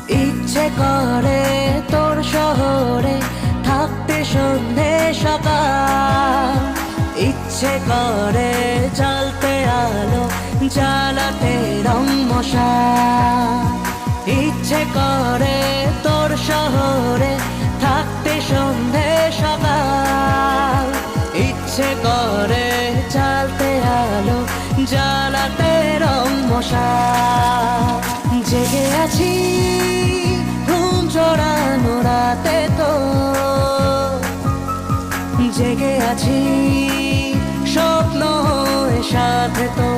ইচ্ছে করে তোর শহরে থাকতে সন্ধে সকাল, ইচ্ছে করে জ্বালতে আলো জ্বালাতে রং মশাল। ইচ্ছে করে তোর শহরে থাকতে সন্ধে সকাল, ইচ্ছে করে জ্বালতে আলো জ্বালাতে রং মশাল। জেগে আছি ঘুম জোড়ানো রাতে তো, জেগে আছি স্বপ্ন সাথে তো।